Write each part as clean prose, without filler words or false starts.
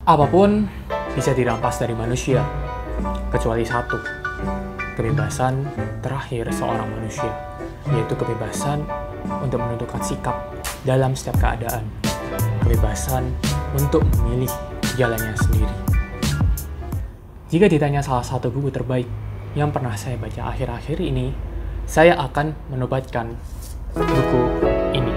Apapun bisa dirampas dari manusia, kecuali satu, kebebasan terakhir seorang manusia, yaitu kebebasan untuk menentukan sikap dalam setiap keadaan, kebebasan untuk memilih jalannya sendiri. Jika ditanya salah satu buku terbaik yang pernah saya baca akhir-akhir ini, saya akan menobatkan buku ini.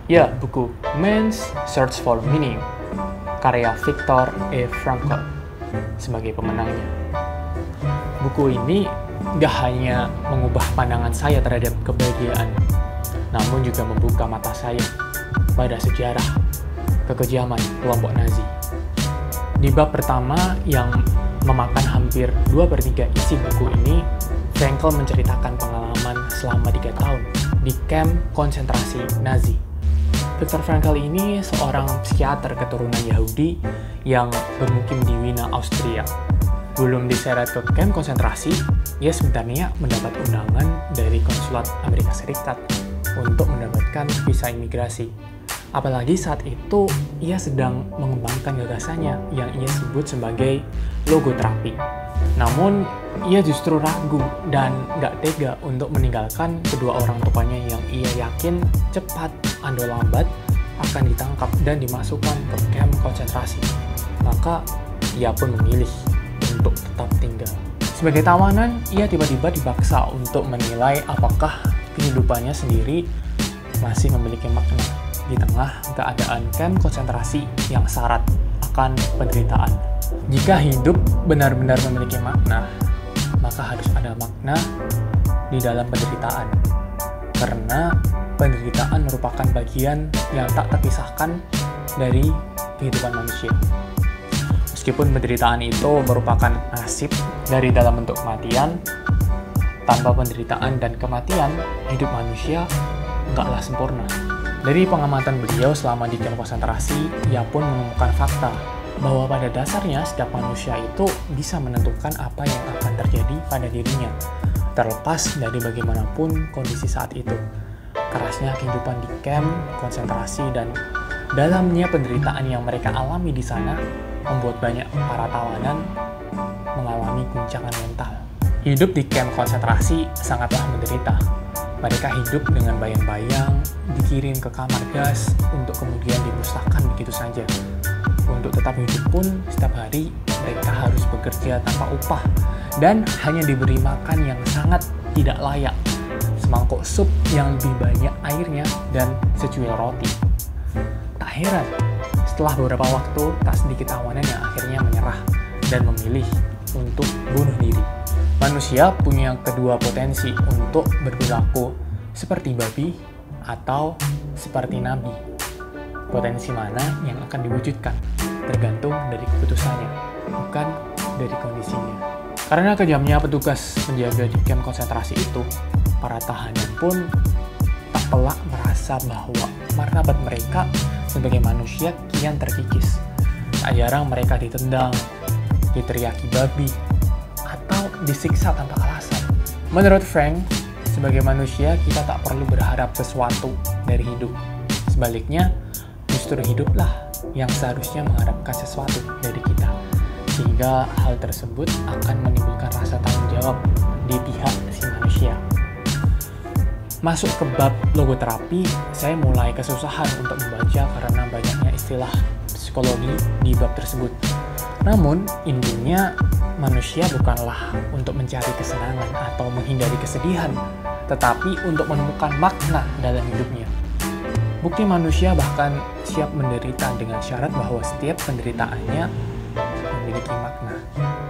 Ya, buku Man's Search for Meaning, karya Viktor E. Frankl sebagai pemenangnya. Buku ini gak hanya mengubah pandangan saya terhadap kebahagiaan, namun juga membuka mata saya pada sejarah kekejaman kelompok Nazi. Di bab pertama yang memakan hampir 2/3 isi buku ini, Frankl menceritakan pengalaman selama 3 tahun di kamp konsentrasi Nazi. Viktor Frankl ini seorang psikiater keturunan Yahudi yang bermukim di Wina, Austria. Belum diseret ke kamp konsentrasi, ia sebenarnya mendapat undangan dari konsulat Amerika Serikat untuk mendapatkan visa imigrasi. Apalagi saat itu ia sedang mengembangkan gagasannya yang ia sebut sebagai logoterapi. Namun, ia justru ragu dan gak tega untuk meninggalkan kedua orang tuanya yang ia yakin cepat atau lambat akan ditangkap dan dimasukkan ke kamp konsentrasi. Maka, ia pun memilih untuk tetap tinggal. Sebagai tawanan, ia tiba-tiba dipaksa untuk menilai apakah kehidupannya sendiri masih memiliki makna di tengah keadaan kamp konsentrasi yang syarat akan penderitaan. Jika hidup benar-benar memiliki makna, maka harus ada makna di dalam penderitaan. Karena penderitaan merupakan bagian yang tak terpisahkan dari kehidupan manusia. Meskipun penderitaan itu merupakan nasib dari dalam bentuk kematian, tanpa penderitaan dan kematian, hidup manusia enggaklah sempurna. Dari pengamatan beliau selama di kamp konsentrasi, ia pun menemukan fakta bahwa pada dasarnya setiap manusia itu bisa menentukan apa yang akan terjadi pada dirinya, terlepas dari bagaimanapun kondisi saat itu. Kerasnya kehidupan di kamp konsentrasi dan dalamnya penderitaan yang mereka alami di sana membuat banyak para tawanan mengalami guncangan mental. Hidup di kamp konsentrasi sangatlah menderita. Mereka hidup dengan bayang-bayang, dikirim ke kamar gas untuk kemudian dimusnahkan begitu saja. Untuk tetap hidup pun, setiap hari mereka harus bekerja tanpa upah dan hanya diberi makan yang sangat tidak layak, semangkuk sup yang lebih banyak airnya, dan secuil roti. Tak heran, setelah beberapa waktu, tak sedikit tawanan yang akhirnya menyerah dan memilih untuk bunuh diri. Manusia punya kedua potensi untuk berperilaku seperti babi atau seperti nabi. Potensi mana yang akan diwujudkan tergantung dari keputusannya, bukan dari kondisinya. Karena kejamnya petugas menjaga di kamp konsentrasi itu, para tahanan pun tak pelak merasa bahwa martabat mereka sebagai manusia kian terkikis. Tak jarang mereka ditendang, diteriaki babi, atau disiksa tanpa alasan. Menurut Frank, sebagai manusia kita tak perlu berharap sesuatu dari hidup. Sebaliknya, justru hiduplah yang seharusnya mengharapkan sesuatu dari kita, sehingga hal tersebut akan menimbulkan rasa tanggung jawab di pihak si manusia. Masuk ke bab logoterapi, saya mulai kesusahan untuk membaca karena banyaknya istilah psikologi di bab tersebut. Namun, intinya manusia bukanlah untuk mencari kesenangan atau menghindari kesedihan, tetapi untuk menemukan makna dalam hidupnya. Bukti manusia bahkan siap menderita dengan syarat bahwa setiap penderitaannya memiliki makna.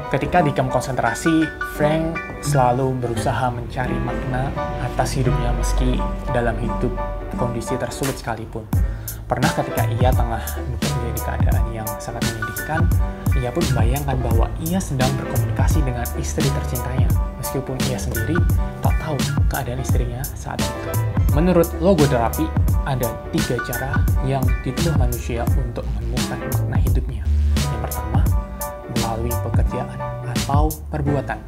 Ketika di kamp konsentrasi, Frank selalu berusaha mencari makna atas hidupnya meski dalam hidup kondisi tersulit sekalipun. Pernah ketika ia tengah bekerja di keadaan yang sangat menyedihkan, ia pun membayangkan bahwa ia sedang berkomunikasi dengan istri tercintanya, meskipun ia sendiri tak tahu keadaan istrinya saat itu. Menurut logoterapi, ada 3 cara yang dituduh manusia untuk menemukan makna hidupnya. Yang pertama, melalui pekerjaan atau perbuatan.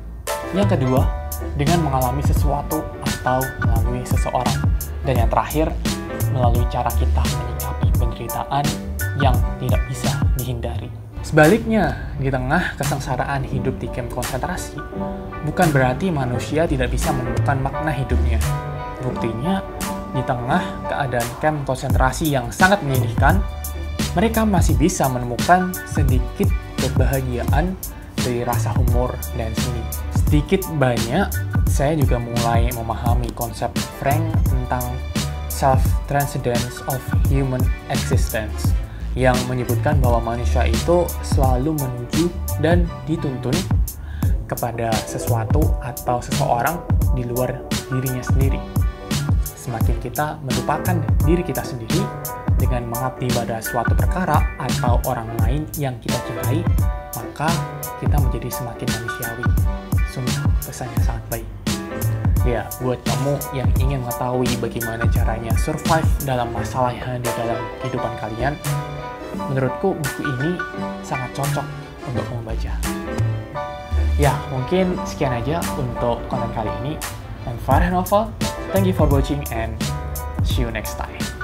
Yang kedua, dengan mengalami sesuatu atau melalui seseorang. Dan yang terakhir, melalui cara kita menyikapi penderitaan yang tidak bisa dihindari. Sebaliknya, di tengah kesengsaraan hidup di kamp konsentrasi, bukan berarti manusia tidak bisa menemukan makna hidupnya. Buktinya, di tengah keadaan kamp konsentrasi yang sangat menyedihkan, mereka masih bisa menemukan sedikit kebahagiaan dari rasa humor dan seni. Sedikit banyak, saya juga mulai memahami konsep Frank tentang self-transcendence of human existence, yang menyebutkan bahwa manusia itu selalu menuju dan dituntun kepada sesuatu atau seseorang di luar dirinya sendiri. Semakin kita melupakan diri kita sendiri dengan mengabdi pada suatu perkara atau orang lain yang kita cintai, maka kita menjadi semakin manusiawi. Sungguh pesannya sangat baik. Ya, buat kamu yang ingin mengetahui bagaimana caranya survive dalam masalah yang ada dalam kehidupan kalian, menurutku buku ini sangat cocok untuk membaca. Ya, mungkin sekian aja untuk konten kali ini. I'm Farhan Novel. Thank you for watching and see you next time.